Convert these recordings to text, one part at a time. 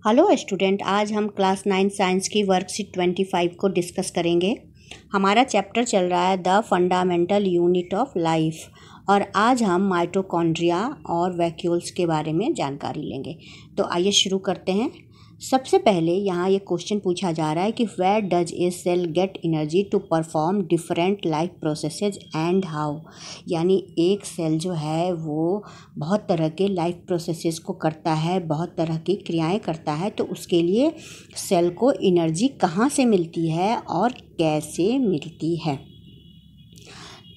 Hello student, आज हम class 9 science की वर्कशीट 25 को डिस्कस करेंगे। हमारा चैप्टर चल रहा है the fundamental unit of life और आज हम माइटोकॉन्ड्रिया और वैक्यूल्स के बारे में जानकारी लेंगे। तो आइए शुरू करते हैं। सबसे पहले यहाँ ये क्वेश्चन पूछा जा रहा है कि where does a cell get energy to perform different life processes and how. यानी एक सेल जो है वो बहुत तरह के लाइफ प्रोसेसेस को करता है, बहुत तरह की क्रियाएं करता है, तो उसके लिए सेल को एनर्जी कहाँ से मिलती है और कैसे मिलती है।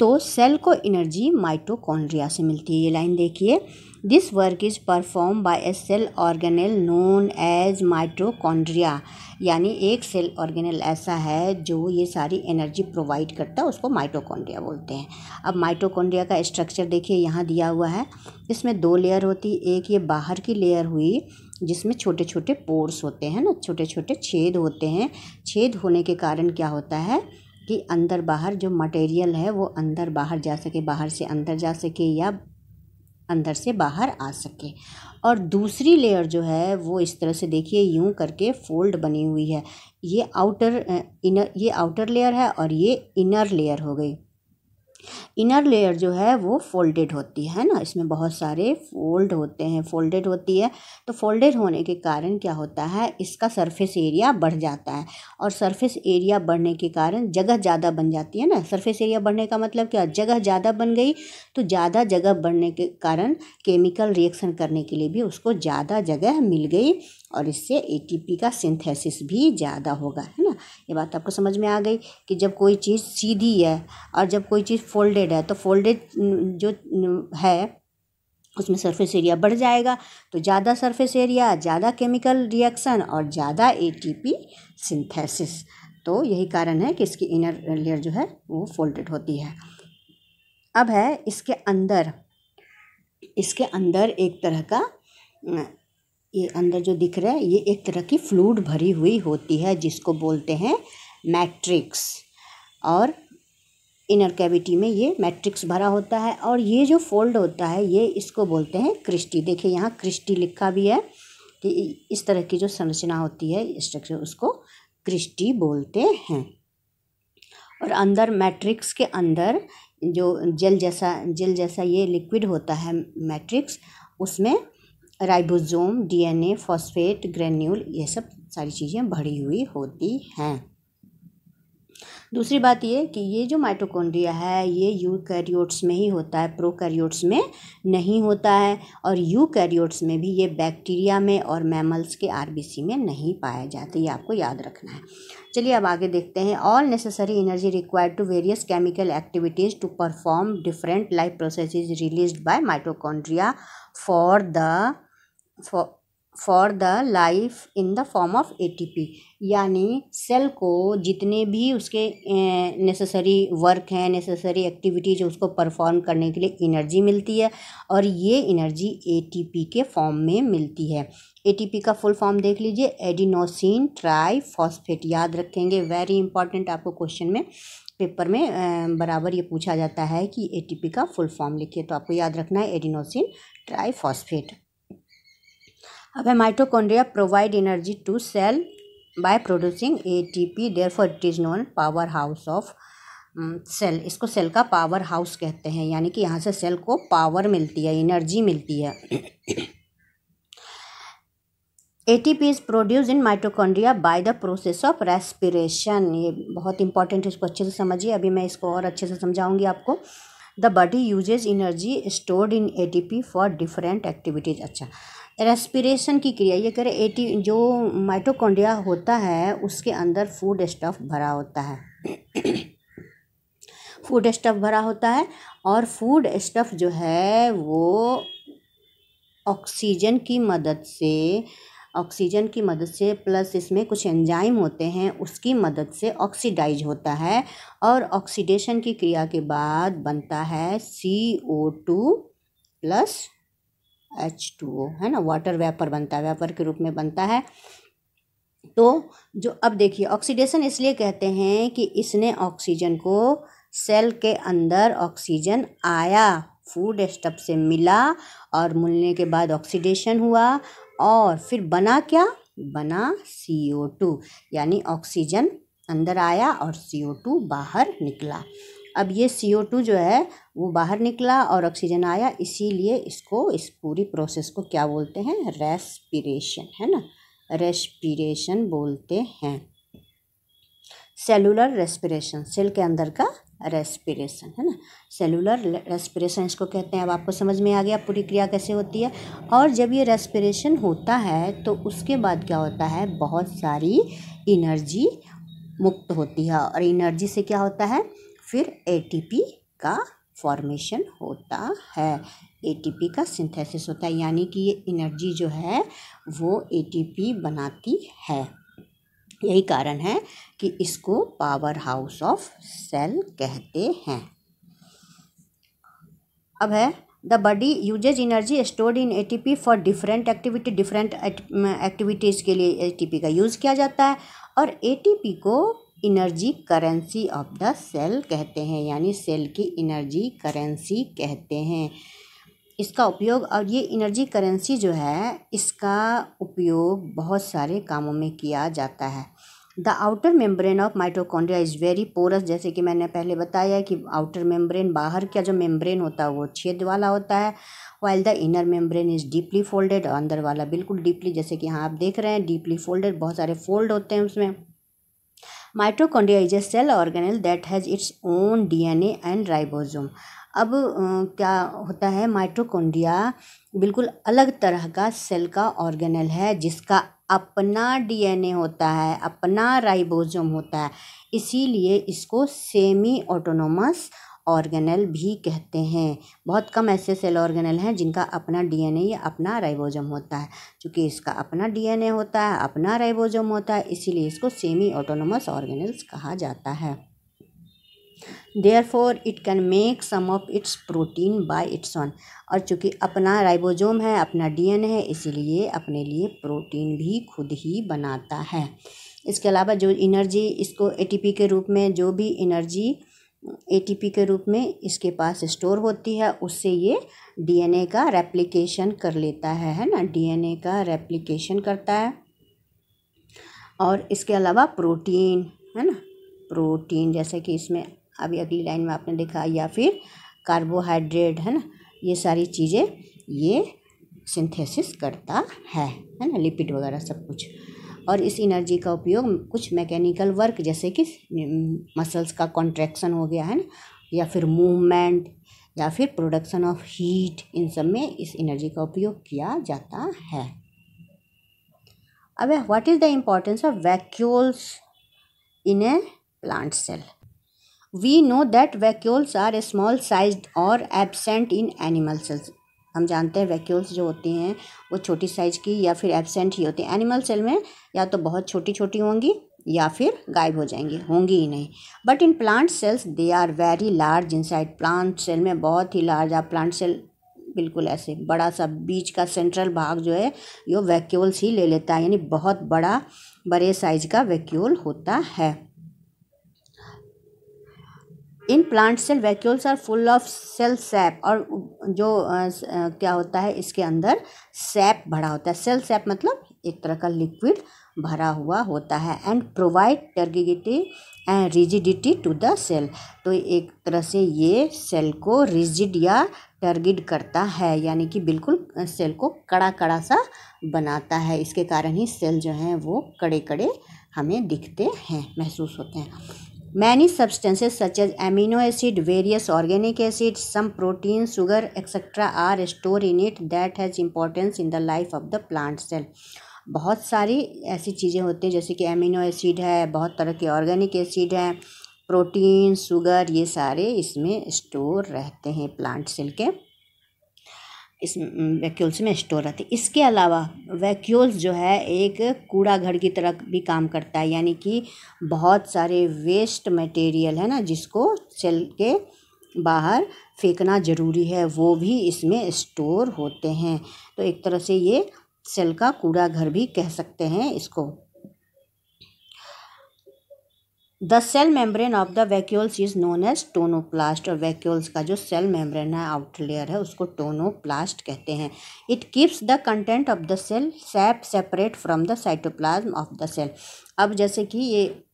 तो सेल को एनर्जी माइटोकॉन्ड्रिया से मिलती है। ये लाइन देखिए, this work is perform by a cell organelle known as mitochondria. यानी एक सेल ऑर्गेनेल ऐसा है जो ये सारी एनर्जी प्रोवाइड करता है, उसको माइटोकॉन्ड्रिया बोलते हैं। अब माइटोकॉन्ड्रिया का स्ट्रक्चर देखिए, यहाँ दिया हुआ है। इसमें दो लेयर होती, एक ये बाहर की लेयर हुई जिसमें छोटे छोटे पोर्स होते हैं ना, छोटे छोटे छेद होते हैं। छेद होने के कारण क्या होता है कि अंदर बाहर जो मटेरियल है वो अंदर बाहर जा सके, बाहर से अंदर जा सके या अंदर से बाहर आ सके। और दूसरी लेयर जो है वो इस तरह से देखिए, यूं करके फोल्ड बनी हुई है। ये आउटर लेयर है और ये इनर लेयर हो गई। इनर लेयर जो है वो फोल्डेड होती है ना, इसमें बहुत सारे फोल्ड होते हैं, फोल्डेड होती है। तो फोल्डेड होने के कारण क्या होता है, इसका सरफेस एरिया बढ़ जाता है और सरफेस एरिया बढ़ने के कारण जगह ज़्यादा बन जाती है ना। सरफेस एरिया बढ़ने का मतलब क्या, जगह ज़्यादा बन गई, तो ज़्यादा जगह बढ़ने के कारण केमिकल रिएक्शन करने के लिए भी उसको ज़्यादा जगह मिल गई और इससे एटीपी का सिंथेसिस भी ज़्यादा होगा, है ना। ये बात आपको समझ में आ गई कि जब कोई चीज़ सीधी है और जब कोई चीज़ फोल्डेड है, तो फोल्डेड जो है उसमें सरफेस एरिया बढ़ जाएगा, तो ज़्यादा सरफेस एरिया, ज़्यादा केमिकल रिएक्शन और ज़्यादा एटीपी सिंथेसिस। तो यही कारण है कि इसकी इनर लेयर जो है वो फोल्डेड होती है। अब है इसके अंदर एक तरह का, ये अंदर जो दिख रहा है ये एक तरह की फ्लूइड भरी हुई होती है जिसको बोलते हैं मैट्रिक्स। और इनर कैविटी में ये मैट्रिक्स भरा होता है और ये जो फोल्ड होता है ये इसको बोलते हैं क्रिस्टी। देखिए यहाँ क्रिस्टी लिखा भी है कि इस तरह की जो संरचना होती है, स्ट्रक्चर, उसको क्रिस्टी बोलते हैं। और अंदर मैट्रिक्स के अंदर जो जेल जैसा ये लिक्विड होता है मैट्रिक्स, उसमें राइबोसोम, डीएनए, फॉस्फेट ग्रेन्यूल, ये सब सारी चीज़ें भरी हुई होती हैं। दूसरी बात ये कि ये जो माइटोकॉन्ड्रिया है ये यूकैरियोट्स में ही होता है, प्रोकैरियोट्स में नहीं होता है। और यूकैरियोट्स में भी ये बैक्टीरिया में और मैमल्स के आरबीसी में नहीं पाए जाते, ये आपको याद रखना है। चलिए अब आगे देखते हैं। All necessary energy required to various chemical activities to perform different life processes released by mitochondria for the life in the form of ATP. यानी सेल को जितने भी उसके नेसेसरी वर्क हैं, नेसेसरी एक्टिविटी जो उसको परफॉर्म करने के लिए एनर्जी मिलती है और ये एनर्जी एटीपी के फॉर्म में मिलती है। एटीपी का फुल फॉर्म देख लीजिए, एडिनोसिन ट्राइफॉस्फेट, याद रखेंगे, वेरी इंपॉर्टेंट। आपको क्वेश्चन में, पेपर में बराबर ये पूछा जाता है कि एटीपी का फुल फॉर्म लिखिए, तो आपको याद रखना है एडिनोसिन ट्राइफॉस्फेट। अब है mitochondria provide energy to cell by producing ATP, therefore it is known power house of cell. इसको सेल का पावर हाउस कहते हैं, यानी कि यहाँ से सेल को पावर मिलती है, एनर्जी मिलती है। ATP is produce in mitochondria by the process of respiration. ये बहुत इंपॉर्टेंट है, इसको अच्छे से समझिए। अभी मैं इसको और अच्छे से समझाऊंगी आपको। The body uses energy stored in ATP for different activities. अच्छा, रेस्पिरेशन की क्रिया ये करे, जो माइटोकॉन्ड्रिया होता है उसके अंदर फूड स्टफ भरा होता है फूड स्टफ भरा होता है और फूड स्टफ जो है वो ऑक्सीजन की मदद से प्लस इसमें कुछ एंजाइम होते हैं उसकी मदद से ऑक्सीडाइज होता है और ऑक्सीडेशन की क्रिया के बाद बनता है CO2 प्लस H2O, है ना, वाटर वेपर बनता है, वेपर के रूप में बनता है। तो जो अब देखिए, ऑक्सीडेशन इसलिए कहते हैं कि इसने ऑक्सीजन को, सेल के अंदर ऑक्सीजन आया, फूड स्टफ से मिला और मिलने के बाद ऑक्सीडेशन हुआ और फिर बना क्या, बना CO2, यानी ऑक्सीजन अंदर आया और CO2 बाहर निकला। अब ये CO2 जो है वो बाहर निकला और ऑक्सीजन आया, इसीलिए इसको, इस पूरी प्रोसेस को क्या बोलते हैं? रेस्पिरेशन, है ना, रेस्पिरेशन बोलते हैं। सेलुलर रेस्पिरेशन, सेल के अंदर का रेस्पिरेशन, है ना, सेलुलर रेस्पिरेशन इसको कहते हैं। अब आपको समझ में आ गया पूरी क्रिया कैसे होती है। और जब ये रेस्पिरेशन होता है तो उसके बाद क्या होता है? बहुत सारी एनर्जी मुक्त होती है, और एनर्जी से क्या होता है? फिर ATP का फॉर्मेशन होता है, ATP का सिंथेसिस होता है, यानी कि ये एनर्जी जो है वो ATP बनाती है। यही कारण है कि इसको पावर हाउस ऑफ सेल कहते हैं। अब है the body uses energy stored in ATP for different activity, different activities के लिए ATP का यूज़ किया जाता है, और ATP को energy currency of the cell कहते हैं, यानी सेल की एनर्जी करेंसी कहते हैं। इसका उपयोग, और ये एनर्जी करेंसी जो है इसका उपयोग बहुत सारे कामों में किया जाता है। The outer membrane of mitochondria is very porous, जैसे कि मैंने पहले बताया कि आउटर मेम्ब्रेन, बाहर का जो मेम्ब्रेन होता है वो छेद वाला होता है, while the inner membrane is deeply folded, और अंदर वाला बिल्कुल डीपली, जैसे कि यहाँ आप देख रहे हैं डीपली फोल्डेड, बहुत सारे फोल्ड होते हैं उसमें। Mitochondria is a cell organelle that has its own DNA and ribosome. अब क्या होता है? माइटोकॉन्ड्रिया बिल्कुल अलग तरह का सेल का ऑर्गेनेल है, जिसका अपना DNA होता है, अपना राइबोसोम होता है, इसीलिए इसको सेमी ऑटोनोमस ऑर्गेनेल भी कहते हैं। बहुत कम ऐसे सेल ऑर्गेनेल हैं जिनका अपना DNA या अपना राइबोसोम होता है। चूँकि इसका अपना DNA होता है, अपना राइबोसोम होता है, इसीलिए इसको सेमी ऑटोनोमस ऑर्गेनेल्स कहा जाता है। Therefore it can make some of its protein by its own, और चूँकि अपना राइबोसोम है, अपना DNA है, इसीलिए अपने लिए प्रोटीन भी खुद ही बनाता है। इसके अलावा जो एनर्जी इसको ATP के रूप में, जो भी एनर्जी ATP के रूप में इसके पास स्टोर होती है, उससे ये DNA का रेप्लिकेशन कर लेता है ना, DNA का रेप्लिकेशन करता है। और इसके अलावा प्रोटीन, है ना, प्रोटीन जैसे कि इसमें अभी अगली लाइन में आपने देखा, या फिर कार्बोहाइड्रेट, है ना, ये सारी चीज़ें ये सिंथेसिस करता है ना, लिपिड वगैरह सब कुछ। और इस एनर्जी का उपयोग कुछ मैकेनिकल वर्क, जैसे कि मसल्स का कॉन्ट्रैक्शन हो गया, है ना, या फिर मूवमेंट, या फिर प्रोडक्शन ऑफ हीट, इन सब में इस एनर्जी का उपयोग किया जाता है। अब what is the importance of vacuoles in a plant cell? We know that vacuoles are small sized और absent in animal cells। हम जानते हैं वैक्यूल्स जो होती हैं वो छोटी साइज की या फिर एब्सेंट ही होती हैं। एनिमल सेल में या तो बहुत छोटी छोटी होंगी या फिर गायब हो जाएंगी, होंगी ही नहीं। But in plant cells they are very large inside. Plant cell में बहुत ही लार्ज, आप प्लांट सेल बिल्कुल ऐसे बड़ा सा बीच का सेंट्रल भाग जो है ये वैक्यूल्स ही ले लेता है, यानी बहुत बड़ा, बड़े साइज का वैक्यूल होता है। In plant cell vacuoles are full of cell sap, और जो क्या होता है इसके अंदर सैप भरा होता है। सेल सैप मतलब एक तरह का लिक्विड भरा हुआ होता है। And provide turgidity and rigidity to the cell, तो एक तरह से ये सेल को रिजिड या टर्गिड करता है, यानी कि बिल्कुल सेल को कड़ा कड़ा सा बनाता है। इसके कारण ही सेल जो हैं वो कड़े कड़े हमें दिखते हैं, महसूस होते हैं। Many substances such as amino acid, various organic acids, some proteins, sugar, etc. are stored in it that has importance in the life of the plant cell। बहुत सारी ऐसी चीज़ें होती हैं जैसे कि एमिनो एसिड है, बहुत तरह के ऑर्गेनिक एसिड हैं, प्रोटीन, शुगर, ये सारे इसमें स्टोर रहते हैं प्लांट सेल के, इस वैक्यूल्स में स्टोर रहते हैं। इसके अलावा वैक्यूल्स जो है एक कूड़ा घर की तरह भी काम करता है, यानी कि बहुत सारे वेस्ट मटेरियल है ना जिसको सेल के बाहर फेंकना ज़रूरी है, वो भी इसमें स्टोर होते हैं। तो एक तरह से ये सेल का कूड़ा घर भी कह सकते हैं इसको। The cell membrane of the vacuoles is known as tonoplast, और वैक्यूल्स का जो सेल मेम्ब्रेन है, आउटर लेयर है, उसको टोनोप्लास्ट कहते हैं। It keeps the content of the cell separate from the cytoplasm of the cell. अब जैसे कि ये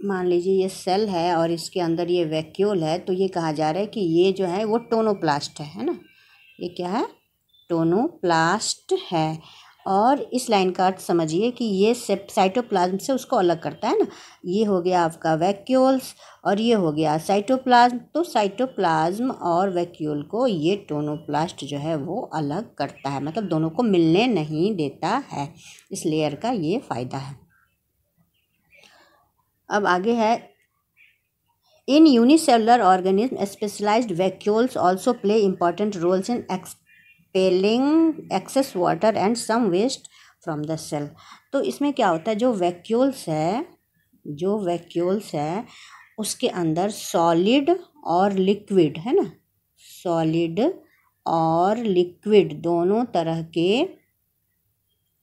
मान लीजिए ये सेल है और इसके अंदर ये वैक्यूल है, तो ये कहा जा रहा है कि ये जो है वो टोनोप्लास्ट है ना, ये क्या है, टोनोप्लास्ट है। और इस लाइन का अर्थ समझिए कि ये साइटोप्लाज्म से उसको अलग करता है ना, ये हो गया आपका वैक्यूल्स और ये हो गया साइटोप्लाज्म, तो साइटोप्लाज्म और वैक्यूल को ये टोनोप्लास्ट जो है वो अलग करता है, मतलब दोनों को मिलने नहीं देता है। इस लेयर का ये फ़ायदा है। अब आगे है, in unicellular organism specialised vacuoles also play important roles in expelling excess water and some waste from the cell. तो इसमें क्या होता है, जो वैक्यूल्स है उसके अंदर सॉलिड और लिक्विड है ना, सॉलिड और लिक्विड दोनों तरह के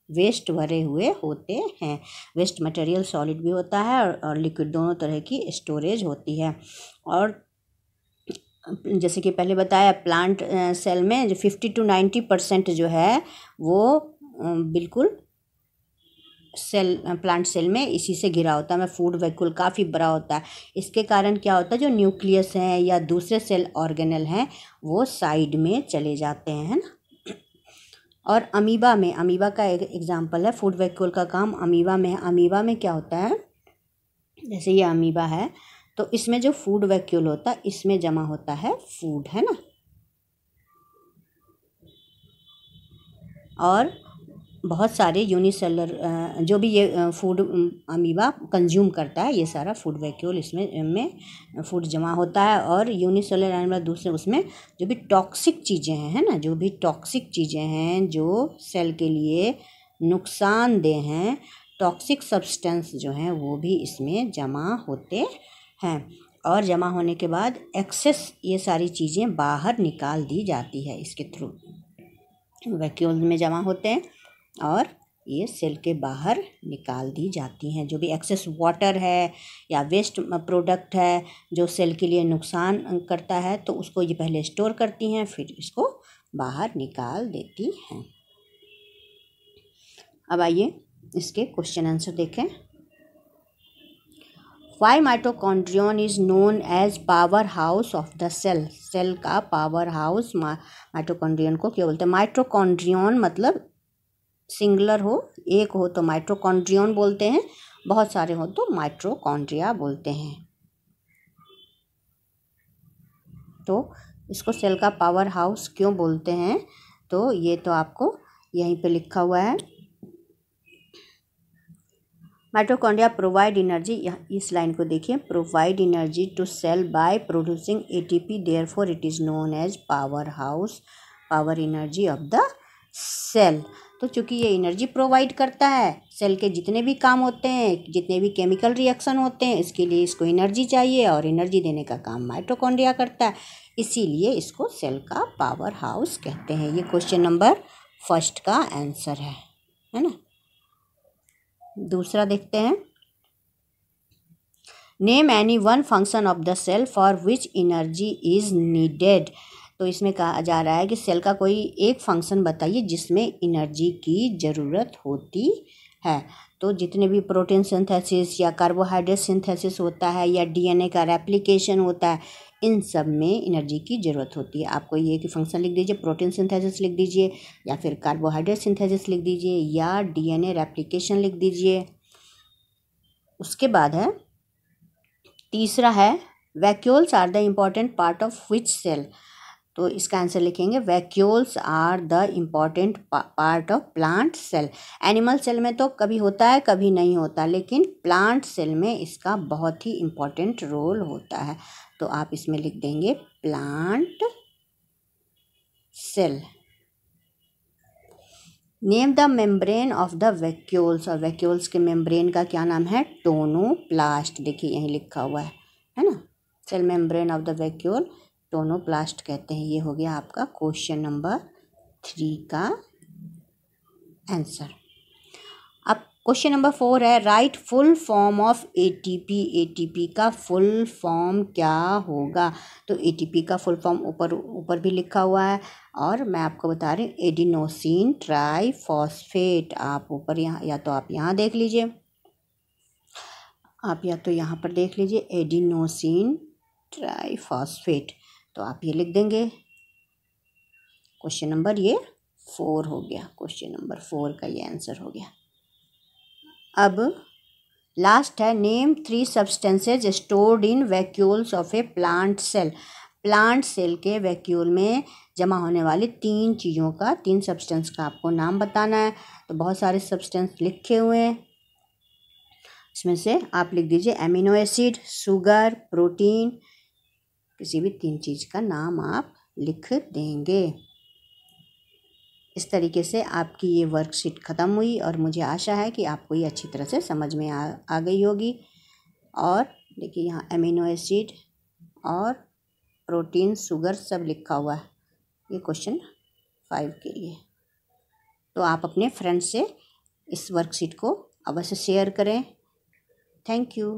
वेस्ट भरे हुए होते हैं। वेस्ट मटेरियल सॉलिड भी होता है और लिक्विड, दोनों तरह की स्टोरेज होती है। और जैसे कि पहले बताया, प्लांट सेल में जो 50 to 90% जो है वो बिल्कुल प्लांट सेल में इसी से घिरा होता है। फूड वैक्यूल काफ़ी बड़ा होता है। इसके कारण क्या होता है, जो न्यूक्लियस हैं या दूसरे सेल ऑर्गेनल हैं वो साइड में चले जाते हैं, है ना। और अमीबा का एक एग्जांपल है फूड वैक्यूल का काम अमीबा में है। अमीबा में क्या होता है, जैसे ये अमीबा है तो इसमें जो फूड वैक्यूल होता है इसमें जमा होता है फूड, है ना। और बहुत सारे यूनिसेलर जो भी ये फूड अमीबा कंज्यूम करता है, ये सारा फूड वैक्यूल इसमें फूड जमा होता है। और यूनिसेलर एनिमल दूसरे उसमें जो भी टॉक्सिक चीज़ें हैं, है ना, जो भी टॉक्सिक चीज़ें हैं जो सेल के लिए नुकसानदेह हैं, टॉक्सिक सब्सटेंस जो हैं वो भी इसमें जमा होते हैं। और जमा होने के बाद एक्सेस ये सारी चीज़ें बाहर निकाल दी जाती है, इसके थ्रू वैक्यूल में जमा होते हैं और ये सेल के बाहर निकाल दी जाती हैं। जो भी एक्सेस वाटर है या वेस्ट प्रोडक्ट है जो सेल के लिए नुकसान करता है, तो उसको ये पहले स्टोर करती हैं, फिर इसको बाहर निकाल देती हैं। अब आइए इसके क्वेश्चन आंसर देखें। Why mitochondrion is known as power house of the cell. Cell का पावर हाउस माइटोकॉन्ड्रियन को क्या बोलते हैं। माइटोकॉन्ड्रियन मतलब सिंगुलर हो, एक हो तो माइटोकॉन्ड्रियन बोलते हैं, बहुत सारे हो तो माइटोकॉन्ड्रिया बोलते हैं। तो इसको सेल का पावर हाउस क्यों बोलते हैं, तो ये तो आपको यहीं पे लिखा हुआ है। माइटोकॉन्ड्रिया प्रोवाइड एनर्जी, इस लाइन को देखिए, provide energy to cell by producing ATP, therefore it is known as power house, power energy of the cell. तो चूँकि ये एनर्जी प्रोवाइड करता है, सेल के जितने भी काम होते हैं, जितने भी केमिकल रिएक्शन होते हैं, इसके लिए इसको एनर्जी चाहिए और एनर्जी देने का काम माइटोकॉन्ड्रिया करता है, इसीलिए इसको सेल का पावर हाउस कहते हैं। ये क्वेश्चन नंबर 1 का आंसर है ना। दूसरा देखते हैं, name any one function of the cell for which energy is needed. तो इसमें कहा जा रहा है कि सेल का कोई एक फंक्शन बताइए जिसमें एनर्जी की ज़रूरत होती है। तो जितने भी प्रोटीन सिंथेसिस या कार्बोहाइड्रेट सिंथेसिस होता है या डीएनए का रेप्लिकेशन होता है, इन सब में एनर्जी की ज़रूरत होती है। आपको ये कि फंक्शन लिख दीजिए, प्रोटीन सिंथेसिस लिख दीजिए या फिर कार्बोहाइड्रेट सिंथेसिस लिख दीजिए या डीएनए रेप्लिकेशन लिख दीजिए। उसके बाद है तीसरा है, vacuoles are the important part of which cell. तो इसका आंसर लिखेंगे, vacuoles are the important part of plant cell. Animal cell में तो कभी होता है कभी नहीं होता, लेकिन प्लांट सेल में इसका बहुत ही इम्पॉर्टेंट रोल होता है। तो आप इसमें लिख देंगे plant cell. Name the membrane of the vacuoles, और वैक्यूल्स के मेम्ब्रेन का क्या नाम है, टोनोप्लास्ट। देखिए यहीं लिखा हुआ है ना, cell membrane of the vacuole tonoplast कहते हैं। ये हो गया आपका क्वेश्चन नंबर 3 का आंसर। अब क्वेश्चन नंबर 4 है, right full form of ATP. ATP का फुल फॉर्म क्या होगा? तो एटीपी का फुल फॉर्म ऊपर ऊपर भी लिखा हुआ है और मैं आपको बता रही हूँ, एडिनोसिन ट्राइफॉस्फेट। आप ऊपर यहाँ या तो आप यहाँ देख लीजिए, आप या तो यहाँ पर देख लीजिए एडिनोसिन ट्राइफॉस्फेट, तो आप ये लिख देंगे। क्वेश्चन नंबर ये 4 हो गया, क्वेश्चन नंबर 4 का ये आंसर हो गया। अब लास्ट है, name 3 substances stored in vacuoles of a plant cell. Plant cell के वैक्यूल में जमा होने वाली 3 चीज़ों का, 3 सब्सटेंस का आपको नाम बताना है। तो बहुत सारे सब्सटेंस लिखे हुए हैं, इसमें से आप लिख दीजिए एमिनो एसिड, शुगर, प्रोटीन, किसी भी 3 चीज़ का नाम आप लिख देंगे। इस तरीके से आपकी ये वर्कशीट ख़त्म हुई और मुझे आशा है कि आपको ये अच्छी तरह से समझ में आ गई होगी। और देखिए यहाँ एमिनो एसिड और प्रोटीन, शुगर सब लिखा हुआ है, ये क्वेश्चन 5 के लिए। तो आप अपने फ्रेंड से इस वर्कशीट को अवश्य शेयर करें। Thank you.